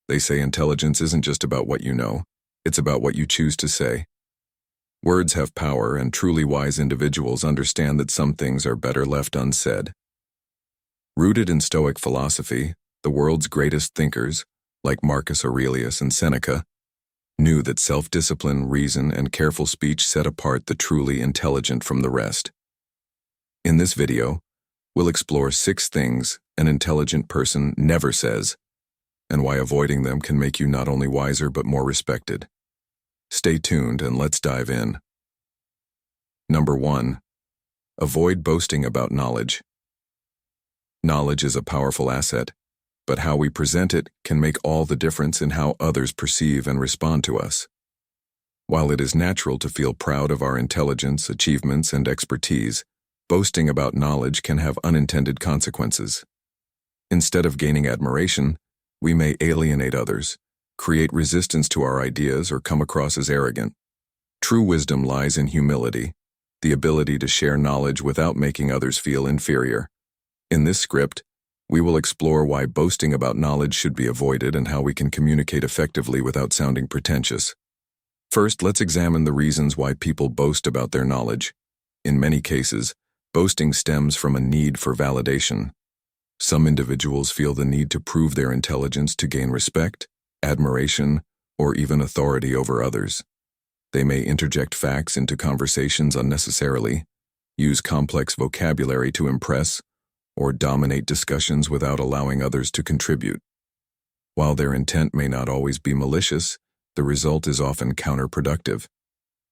They say intelligence isn't just about what you know, it's about what you choose to say. Words have power, and truly wise individuals understand that some things are better left unsaid. Rooted in Stoic philosophy, the world's greatest thinkers, like Marcus Aurelius and Seneca, knew that self-discipline, reason, and careful speech set apart the truly intelligent from the rest. In this video, we'll explore 6 things an intelligent person never says, and why avoiding them can make you not only wiser but more respected. Stay tuned and let's dive in. Number 1. Avoid boasting about knowledge. Knowledge is a powerful asset, but how we present it can make all the difference in how others perceive and respond to us. While it is natural to feel proud of our intelligence, achievements, and expertise, boasting about knowledge can have unintended consequences. Instead of gaining admiration, we may alienate others, create resistance to our ideas, or come across as arrogant. True wisdom lies in humility, the ability to share knowledge without making others feel inferior. In this script, we will explore why boasting about knowledge should be avoided and how we can communicate effectively without sounding pretentious. First, let's examine the reasons why people boast about their knowledge. In many cases, boasting stems from a need for validation. Some individuals feel the need to prove their intelligence to gain respect, admiration, or even authority over others. They may interject facts into conversations unnecessarily, use complex vocabulary to impress, or dominate discussions without allowing others to contribute. While their intent may not always be malicious, the result is often counterproductive.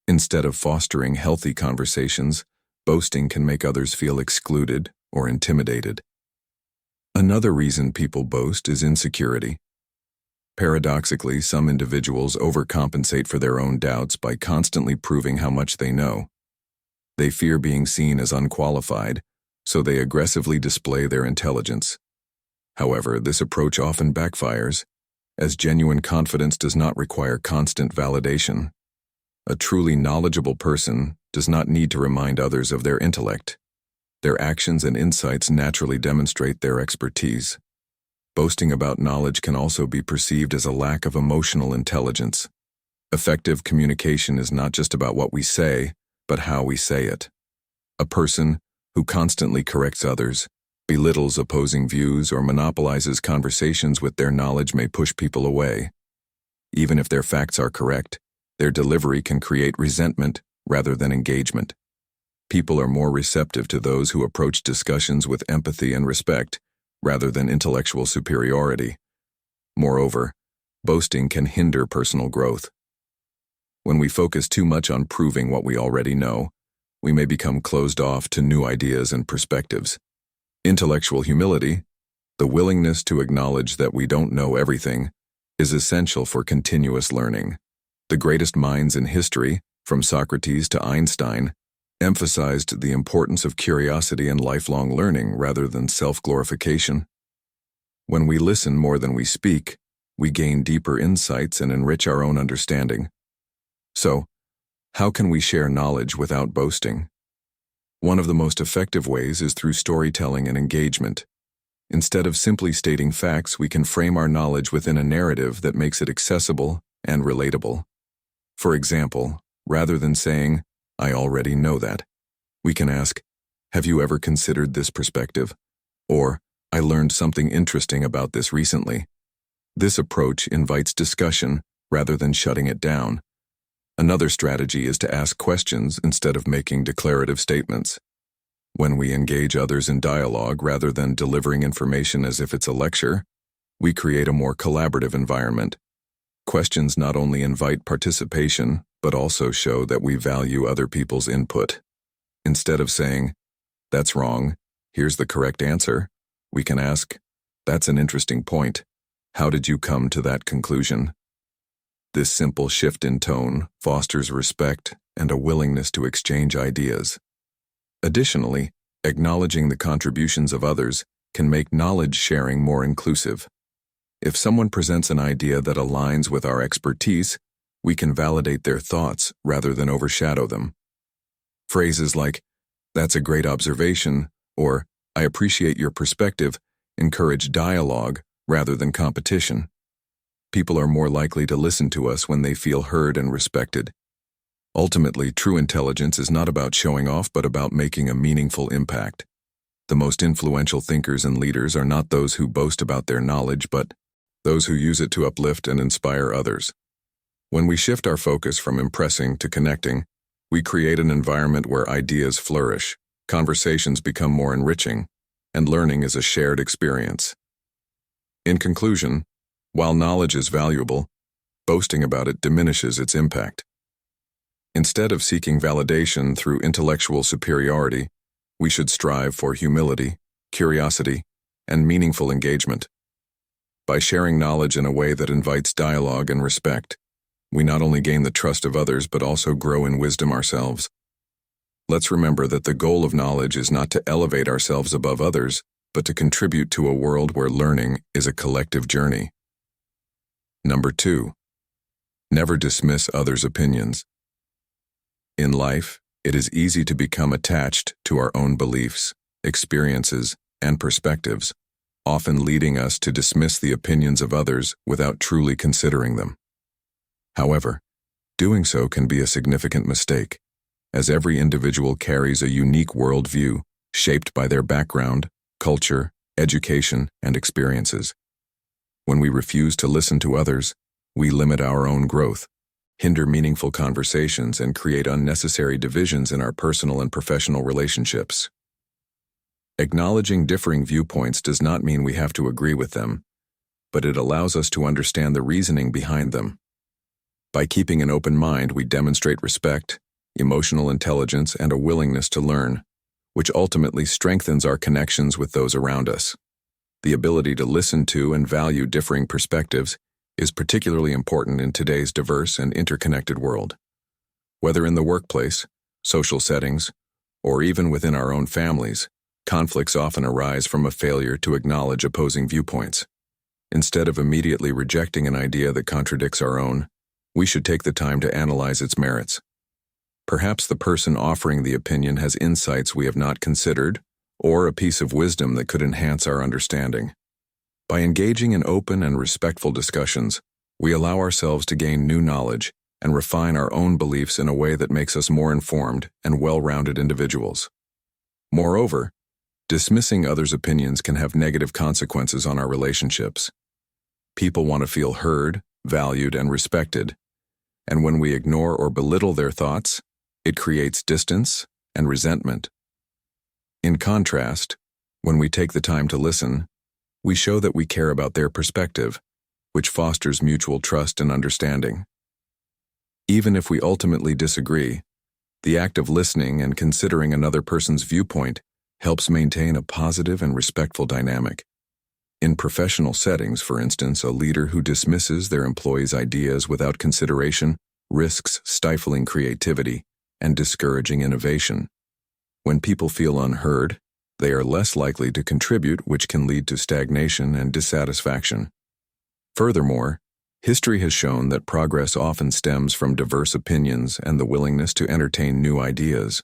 Instead of fostering healthy conversations, boasting can make others feel excluded or intimidated. Another reason people boast is insecurity. Paradoxically, some individuals overcompensate for their own doubts by constantly proving how much they know. They fear being seen as unqualified, so they aggressively display their intelligence. However, this approach often backfires, as genuine confidence does not require constant validation. A truly knowledgeable person does not need to remind others of their intellect. Their actions and insights naturally demonstrate their expertise. Boasting about knowledge can also be perceived as a lack of emotional intelligence. Effective communication is not just about what we say, but how we say it. A person who constantly corrects others, belittles opposing views, or monopolizes conversations with their knowledge may push people away. Even if their facts are correct, their delivery can create resentment rather than engagement. People are more receptive to those who approach discussions with empathy and respect, rather than intellectual superiority. Moreover, boasting can hinder personal growth. When we focus too much on proving what we already know, we may become closed off to new ideas and perspectives. Intellectual humility, the willingness to acknowledge that we don't know everything, is essential for continuous learning. The greatest minds in history, from Socrates to Einstein, emphasized the importance of curiosity and lifelong learning rather than self-glorification. When we listen more than we speak, we gain deeper insights and enrich our own understanding. So, how can we share knowledge without boasting? One of the most effective ways is through storytelling and engagement. Instead of simply stating facts, we can frame our knowledge within a narrative that makes it accessible and relatable. For example, rather than saying, "I already know that," we can ask, "Have you ever considered this perspective?" Or, "I learned something interesting about this recently." This approach invites discussion rather than shutting it down. Another strategy is to ask questions instead of making declarative statements. When we engage others in dialogue rather than delivering information as if it's a lecture, we create a more collaborative environment. Questions not only invite participation, but also show that we value other people's input. Instead of saying, "That's wrong, here's the correct answer," we can ask, "That's an interesting point. How did you come to that conclusion?" This simple shift in tone fosters respect and a willingness to exchange ideas. Additionally, acknowledging the contributions of others can make knowledge sharing more inclusive. If someone presents an idea that aligns with our expertise, we can validate their thoughts rather than overshadow them. Phrases like, "That's a great observation," or "I appreciate your perspective," encourage dialogue rather than competition. People are more likely to listen to us when they feel heard and respected. Ultimately, true intelligence is not about showing off, but about making a meaningful impact. The most influential thinkers and leaders are not those who boast about their knowledge, but those who use it to uplift and inspire others. When we shift our focus from impressing to connecting, we create an environment where ideas flourish, conversations become more enriching, and learning is a shared experience. In conclusion, while knowledge is valuable, boasting about it diminishes its impact. Instead of seeking validation through intellectual superiority, we should strive for humility, curiosity, and meaningful engagement. By sharing knowledge in a way that invites dialogue and respect, we not only gain the trust of others but also grow in wisdom ourselves. Let's remember that the goal of knowledge is not to elevate ourselves above others, but to contribute to a world where learning is a collective journey. Number 2. Never dismiss others' opinions. In life, it is easy to become attached to our own beliefs, experiences, and perspectives, often leading us to dismiss the opinions of others without truly considering them. However, doing so can be a significant mistake, as every individual carries a unique worldview shaped by their background, culture, education, and experiences. When we refuse to listen to others, we limit our own growth, hinder meaningful conversations, and create unnecessary divisions in our personal and professional relationships. Acknowledging differing viewpoints does not mean we have to agree with them, but it allows us to understand the reasoning behind them. By keeping an open mind, we demonstrate respect, emotional intelligence, and a willingness to learn, which ultimately strengthens our connections with those around us. The ability to listen to and value differing perspectives is particularly important in today's diverse and interconnected world. Whether in the workplace, social settings, or even within our own families, conflicts often arise from a failure to acknowledge opposing viewpoints. Instead of immediately rejecting an idea that contradicts our own, we should take the time to analyze its merits. Perhaps the person offering the opinion has insights we have not considered, or a piece of wisdom that could enhance our understanding. By engaging in open and respectful discussions, we allow ourselves to gain new knowledge and refine our own beliefs in a way that makes us more informed and well-rounded individuals. Moreover, dismissing others' opinions can have negative consequences on our relationships. People want to feel heard, valued, and respected, and when we ignore or belittle their thoughts, it creates distance and resentment. In contrast, when we take the time to listen, we show that we care about their perspective, which fosters mutual trust and understanding. Even if we ultimately disagree, the act of listening and considering another person's viewpoint helps maintain a positive and respectful dynamic. In professional settings, for instance, a leader who dismisses their employees' ideas without consideration risks stifling creativity and discouraging innovation. When people feel unheard, they are less likely to contribute, which can lead to stagnation and dissatisfaction. Furthermore, history has shown that progress often stems from diverse opinions and the willingness to entertain new ideas.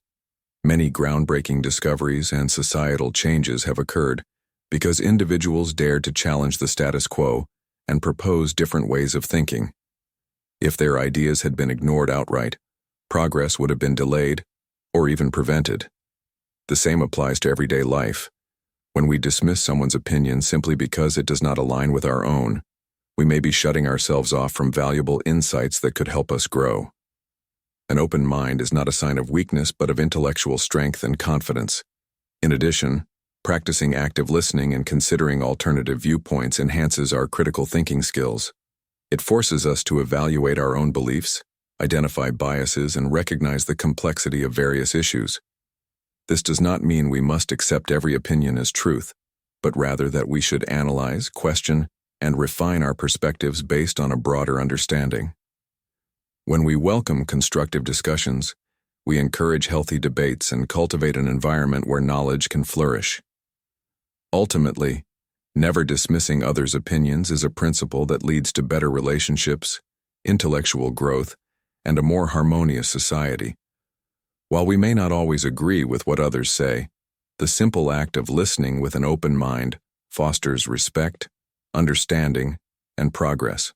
Many groundbreaking discoveries and societal changes have occurred because individuals dared to challenge the status quo and propose different ways of thinking. If their ideas had been ignored outright, progress would have been delayed or even prevented. The same applies to everyday life. When we dismiss someone's opinion simply because it does not align with our own, we may be shutting ourselves off from valuable insights that could help us grow. An open mind is not a sign of weakness, but of intellectual strength and confidence. In addition, practicing active listening and considering alternative viewpoints enhances our critical thinking skills. It forces us to evaluate our own beliefs, identify biases, and recognize the complexity of various issues. This does not mean we must accept every opinion as truth, but rather that we should analyze, question, and refine our perspectives based on a broader understanding. When we welcome constructive discussions, we encourage healthy debates and cultivate an environment where knowledge can flourish. Ultimately, never dismissing others' opinions is a principle that leads to better relationships, intellectual growth, and a more harmonious society. While we may not always agree with what others say, the simple act of listening with an open mind fosters respect, understanding, and progress.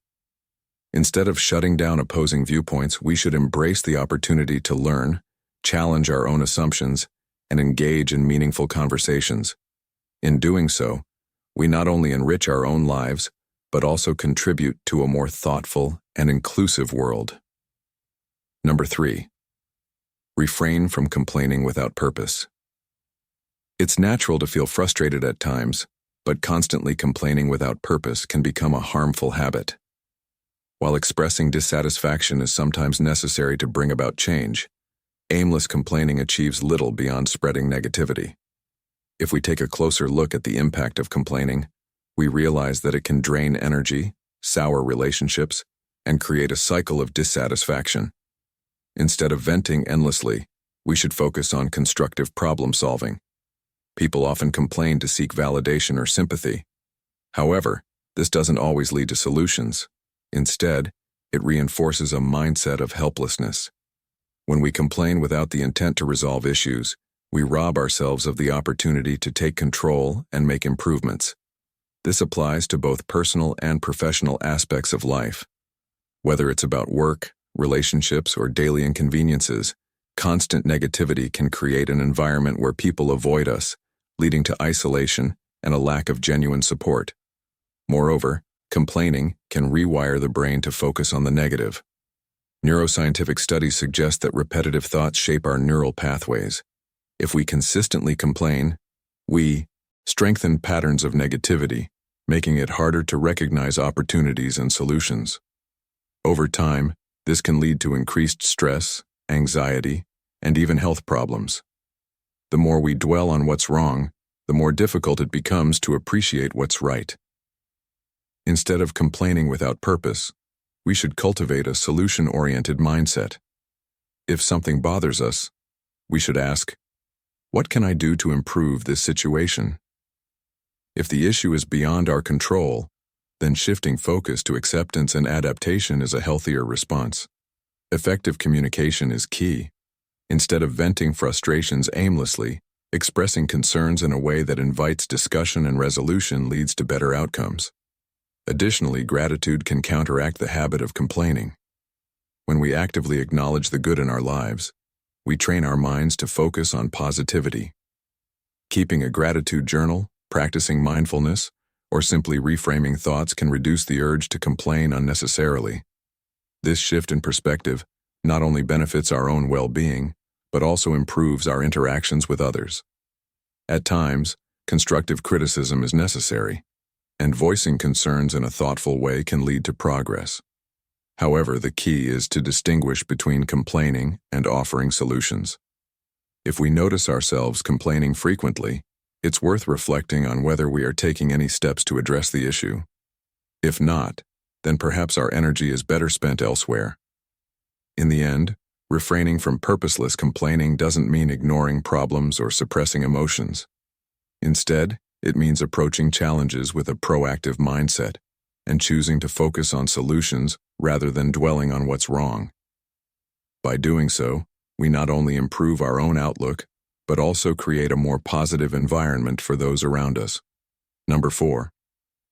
Instead of shutting down opposing viewpoints, we should embrace the opportunity to learn, challenge our own assumptions, and engage in meaningful conversations. In doing so, we not only enrich our own lives, but also contribute to a more thoughtful and inclusive world. Number 3. Refrain from complaining without purpose. It's natural to feel frustrated at times, but constantly complaining without purpose can become a harmful habit. While expressing dissatisfaction is sometimes necessary to bring about change, aimless complaining achieves little beyond spreading negativity. If we take a closer look at the impact of complaining, we realize that it can drain energy, sour relationships, and create a cycle of dissatisfaction. Instead of venting endlessly, we should focus on constructive problem solving. People often complain to seek validation or sympathy. However, this doesn't always lead to solutions. Instead, it reinforces a mindset of helplessness. When we complain without the intent to resolve issues, we rob ourselves of the opportunity to take control and make improvements. This applies to both personal and professional aspects of life. Whether it's about work, relationships, or daily inconveniences, constant negativity can create an environment where people avoid us, leading to isolation and a lack of genuine support. Moreover, complaining can rewire the brain to focus on the negative. Neuroscientific studies suggest that repetitive thoughts shape our neural pathways. If we consistently complain, we strengthen patterns of negativity, making it harder to recognize opportunities and solutions. Over time, this can lead to increased stress, anxiety, and even health problems. The more we dwell on what's wrong, the more difficult it becomes to appreciate what's right. Instead of complaining without purpose, we should cultivate a solution-oriented mindset. If something bothers us, we should ask, what can I do to improve this situation? If the issue is beyond our control, then shifting focus to acceptance and adaptation is a healthier response. Effective communication is key. Instead of venting frustrations aimlessly, expressing concerns in a way that invites discussion and resolution leads to better outcomes. Additionally, gratitude can counteract the habit of complaining. When we actively acknowledge the good in our lives, we train our minds to focus on positivity. Keeping a gratitude journal, practicing mindfulness, or simply reframing thoughts can reduce the urge to complain unnecessarily. This shift in perspective not only benefits our own well-being, but also improves our interactions with others. At times, constructive criticism is necessary, and voicing concerns in a thoughtful way can lead to progress. However, the key is to distinguish between complaining and offering solutions. If we notice ourselves complaining frequently, it's worth reflecting on whether we are taking any steps to address the issue. If not, then perhaps our energy is better spent elsewhere. In the end, refraining from purposeless complaining doesn't mean ignoring problems or suppressing emotions. Instead, it means approaching challenges with a proactive mindset and choosing to focus on solutions rather than dwelling on what's wrong. By doing so, we not only improve our own outlook, but also create a more positive environment for those around us. Number 4.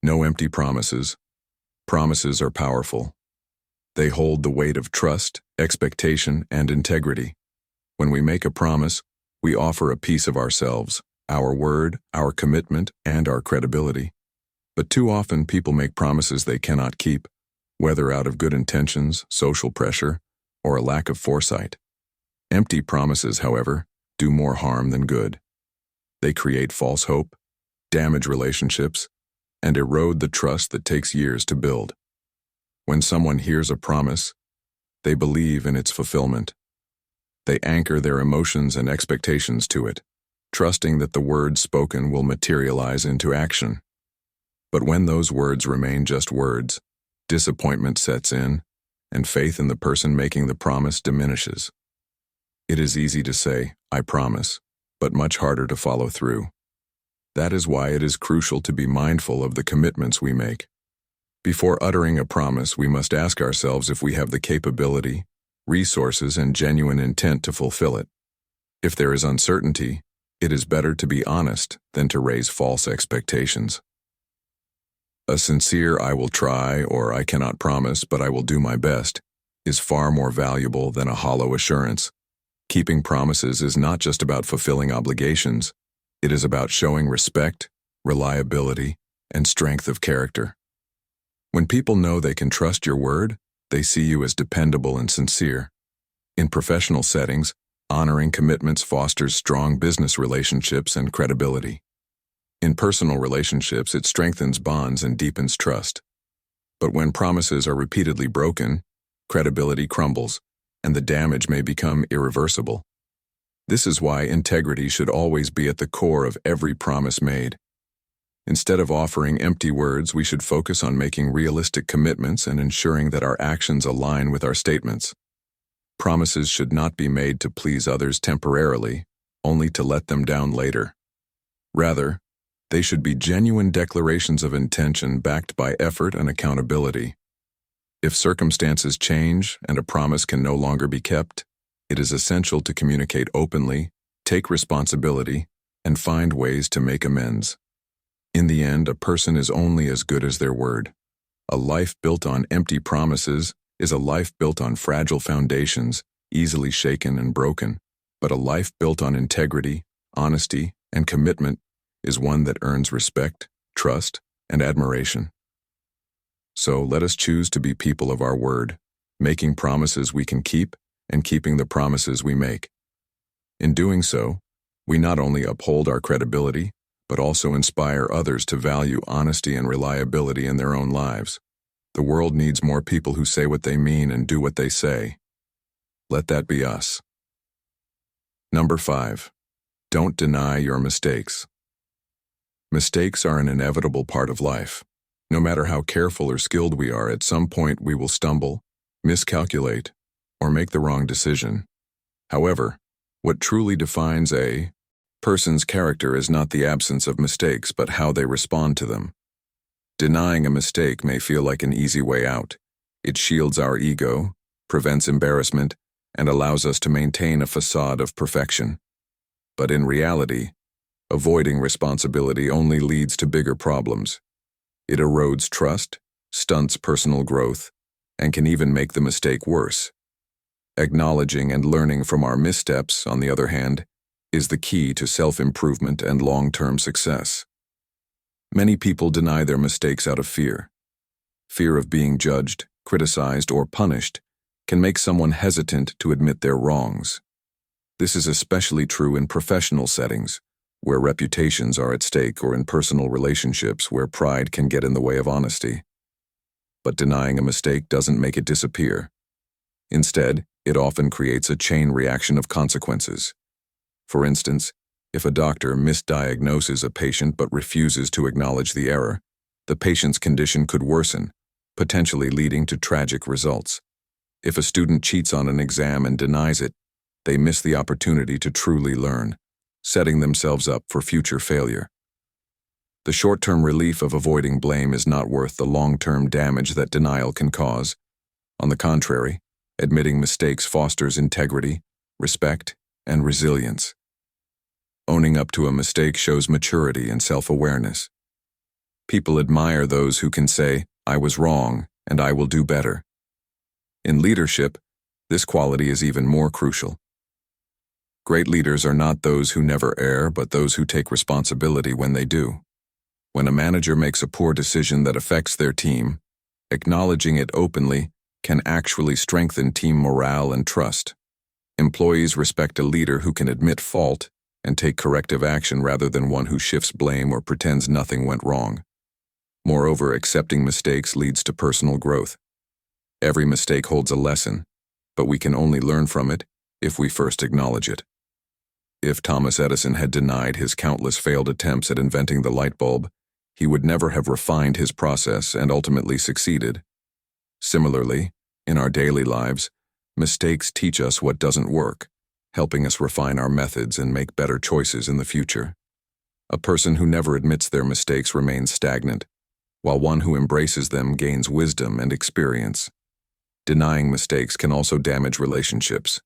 No empty promises. Promises are powerful. They hold the weight of trust, expectation, and integrity. When we make a promise, we offer a piece of ourselves, our word, our commitment, and our credibility. But too often people make promises they cannot keep, whether out of good intentions, social pressure, or a lack of foresight. Empty promises, however, do more harm than good. They create false hope, damage relationships, and erode the trust that takes years to build. When someone hears a promise, they believe in its fulfillment. They anchor their emotions and expectations to it, trusting that the words spoken will materialize into action. But when those words remain just words, disappointment sets in, and faith in the person making the promise diminishes. It is easy to say, "I promise," but much harder to follow through. That is why it is crucial to be mindful of the commitments we make. Before uttering a promise, we must ask ourselves if we have the capability, resources, and genuine intent to fulfill it. If there is uncertainty, it is better to be honest than to raise false expectations. A sincere "I will try" or "I cannot promise, but I will do my best" is far more valuable than a hollow assurance. Keeping promises is not just about fulfilling obligations. It is about showing respect, reliability, and strength of character. When people know they can trust your word, they see you as dependable and sincere. In professional settings, honoring commitments fosters strong business relationships and credibility. In personal relationships, it strengthens bonds and deepens trust. But when promises are repeatedly broken, credibility crumbles, and the damage may become irreversible. This is why integrity should always be at the core of every promise made. Instead of offering empty words, we should focus on making realistic commitments and ensuring that our actions align with our statements. Promises should not be made to please others temporarily, only to let them down later. Rather, they should be genuine declarations of intention backed by effort and accountability. If circumstances change and a promise can no longer be kept, it is essential to communicate openly, take responsibility, and find ways to make amends. In the end, a person is only as good as their word. A life built on empty promises is a life built on fragile foundations, easily shaken and broken, but a life built on integrity, honesty, and commitment is one that earns respect, trust, and admiration. So let us choose to be people of our word, making promises we can keep and keeping the promises we make. In doing so, we not only uphold our credibility, but also inspire others to value honesty and reliability in their own lives. The world needs more people who say what they mean and do what they say. Let that be us. Number 5. Don't deny your mistakes. Mistakes are an inevitable part of life. No matter how careful or skilled we are, at some point we will stumble, miscalculate, or make the wrong decision. However, what truly defines a person's character is not the absence of mistakes, but how they respond to them. Denying a mistake may feel like an easy way out. It shields our ego, prevents embarrassment, and allows us to maintain a facade of perfection. But in reality, avoiding responsibility only leads to bigger problems. It erodes trust, stunts personal growth, and can even make the mistake worse. Acknowledging and learning from our missteps, on the other hand, is the key to self-improvement and long-term success. Many people deny their mistakes out of fear. Fear of being judged, criticized, or punished can make someone hesitant to admit their wrongs. This is especially true in professional settings, where reputations are at stake, or in personal relationships where pride can get in the way of honesty. But denying a mistake doesn't make it disappear. Instead, it often creates a chain reaction of consequences. For instance, if a doctor misdiagnoses a patient but refuses to acknowledge the error, the patient's condition could worsen, potentially leading to tragic results. If a student cheats on an exam and denies it, they miss the opportunity to truly learn, setting themselves up for future failure. The short-term relief of avoiding blame is not worth the long-term damage that denial can cause. On the contrary, admitting mistakes fosters integrity, respect, and resilience. Owning up to a mistake shows maturity and self-awareness. People admire those who can say, "I was wrong, and I will do better." In leadership, this quality is even more crucial. Great leaders are not those who never err, but those who take responsibility when they do. When a manager makes a poor decision that affects their team, acknowledging it openly can actually strengthen team morale and trust. Employees respect a leader who can admit fault and take corrective action rather than one who shifts blame or pretends nothing went wrong. Moreover, accepting mistakes leads to personal growth. Every mistake holds a lesson, but we can only learn from it if we first acknowledge it. If Thomas Edison had denied his countless failed attempts at inventing the light bulb, he would never have refined his process and ultimately succeeded. Similarly, in our daily lives, mistakes teach us what doesn't work, helping us refine our methods and make better choices in the future. A person who never admits their mistakes remains stagnant, while one who embraces them gains wisdom and experience. Denying mistakes can also damage relationships.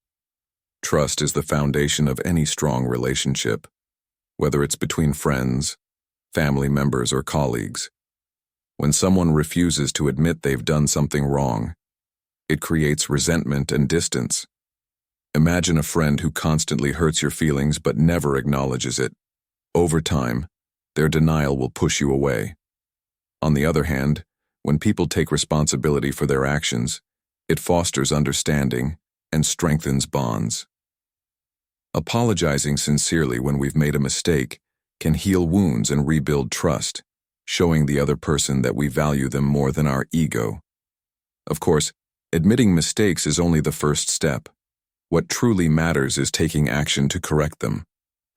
Trust is the foundation of any strong relationship, whether it's between friends, family members, or colleagues. When someone refuses to admit they've done something wrong, it creates resentment and distance. Imagine a friend who constantly hurts your feelings but never acknowledges it. Over time, their denial will push you away. On the other hand, when people take responsibility for their actions, it fosters understanding and strengthens bonds. Apologizing sincerely when we've made a mistake can heal wounds and rebuild trust, showing the other person that we value them more than our ego. Of course, admitting mistakes is only the first step. What truly matters is taking action to correct them.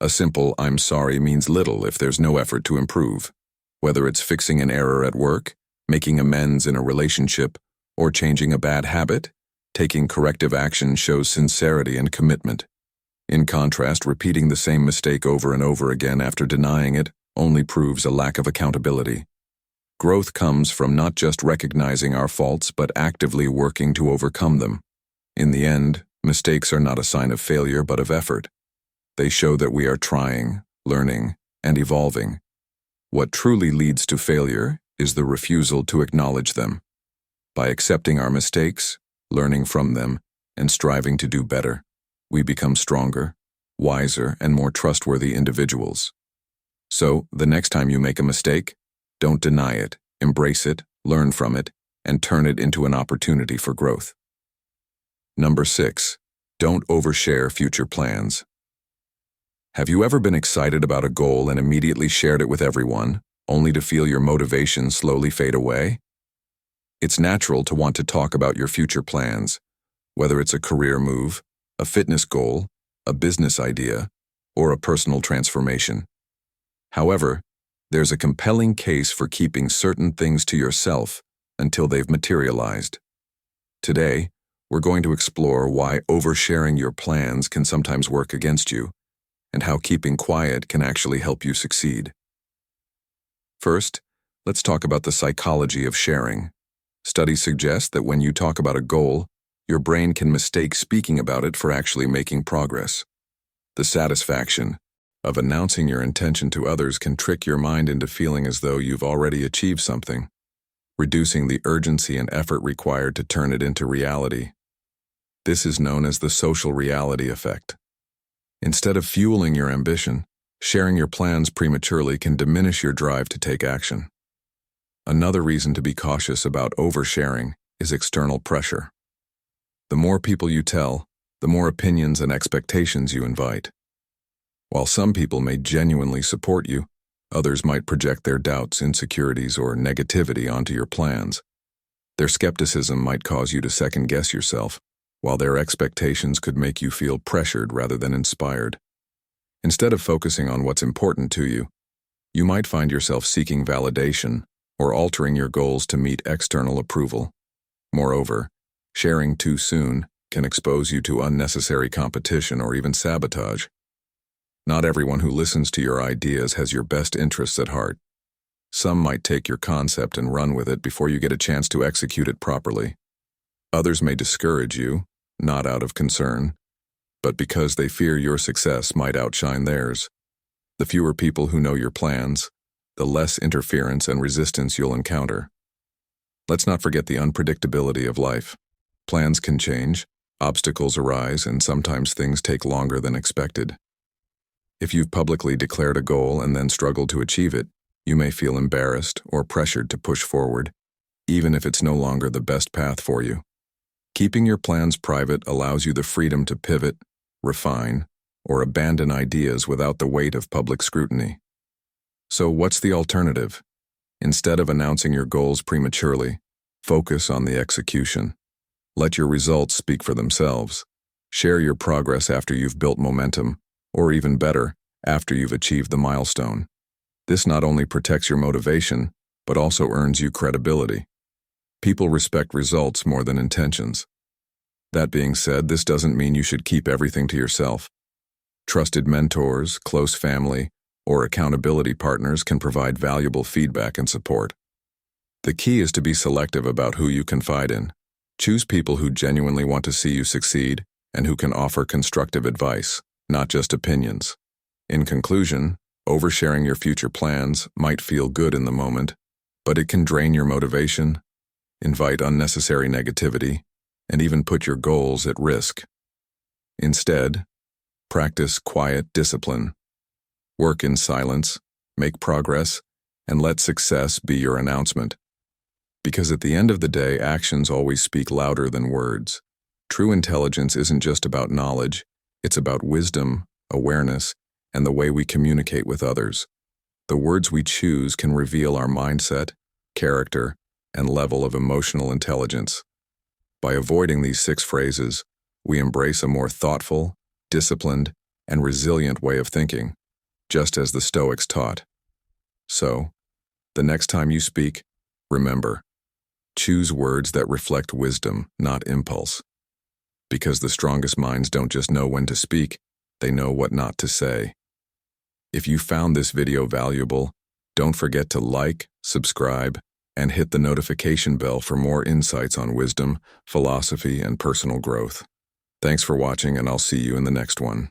A simple "I'm sorry" means little if there's no effort to improve. Whether it's fixing an error at work, making amends in a relationship, or changing a bad habit, taking corrective action shows sincerity and commitment. In contrast, repeating the same mistake over and over again after denying it only proves a lack of accountability. Growth comes from not just recognizing our faults but actively working to overcome them. In the end, mistakes are not a sign of failure but of effort. They show that we are trying, learning, and evolving. What truly leads to failure is the refusal to acknowledge them. By accepting our mistakes, learning from them, and striving to do better, we become stronger, wiser, and more trustworthy individuals. So, the next time you make a mistake, don't deny it, embrace it, learn from it, and turn it into an opportunity for growth. Number 6. Don't overshare future plans. Have you ever been excited about a goal and immediately shared it with everyone, only to feel your motivation slowly fade away? It's natural to want to talk about your future plans, whether it's a career move, a fitness goal, a business idea, or a personal transformation. However, there's a compelling case for keeping certain things to yourself until they've materialized. Today, we're going to explore why oversharing your plans can sometimes work against you, and how keeping quiet can actually help you succeed. First, let's talk about the psychology of sharing. Studies suggest that when you talk about a goal, your brain can mistake speaking about it for actually making progress. The satisfaction of announcing your intention to others can trick your mind into feeling as though you've already achieved something, reducing the urgency and effort required to turn it into reality. This is known as the social reality effect. Instead of fueling your ambition, sharing your plans prematurely can diminish your drive to take action. Another reason to be cautious about oversharing is external pressure. The more people you tell, the more opinions and expectations you invite. While some people may genuinely support you, others might project their doubts, insecurities, or negativity onto your plans. Their skepticism might cause you to second-guess yourself, while their expectations could make you feel pressured rather than inspired. Instead of focusing on what's important to you, you might find yourself seeking validation or altering your goals to meet external approval. Moreover, sharing too soon can expose you to unnecessary competition or even sabotage. Not everyone who listens to your ideas has your best interests at heart. Some might take your concept and run with it before you get a chance to execute it properly. Others may discourage you, not out of concern, but because they fear your success might outshine theirs. The fewer people who know your plans, the less interference and resistance you'll encounter. Let's not forget the unpredictability of life. Plans can change, obstacles arise, and sometimes things take longer than expected. If you've publicly declared a goal and then struggled to achieve it, you may feel embarrassed or pressured to push forward, even if it's no longer the best path for you. Keeping your plans private allows you the freedom to pivot, refine, or abandon ideas without the weight of public scrutiny. So what's the alternative? Instead of announcing your goals prematurely, focus on the execution. Let your results speak for themselves. Share your progress after you've built momentum, or even better, after you've achieved the milestone. This not only protects your motivation, but also earns you credibility. People respect results more than intentions. That being said, this doesn't mean you should keep everything to yourself. Trusted mentors, close family, or accountability partners can provide valuable feedback and support. The key is to be selective about who you confide in. Choose people who genuinely want to see you succeed and who can offer constructive advice, not just opinions. In conclusion, oversharing your future plans might feel good in the moment, but it can drain your motivation, invite unnecessary negativity, and even put your goals at risk. Instead, practice quiet discipline. Work in silence, make progress, and let success be your announcement. Because at the end of the day, actions always speak louder than words. True intelligence isn't just about knowledge, it's about wisdom, awareness, and the way we communicate with others. The words we choose can reveal our mindset, character, and level of emotional intelligence. By avoiding these 6 phrases, we embrace a more thoughtful, disciplined, and resilient way of thinking, just as the Stoics taught. So, the next time you speak, remember, choose words that reflect wisdom, not impulse. Because the strongest minds don't just know when to speak, they know what not to say. If you found this video valuable, don't forget to like, subscribe, and hit the notification bell for more insights on wisdom, philosophy, and personal growth. Thanks for watching, and I'll see you in the next one.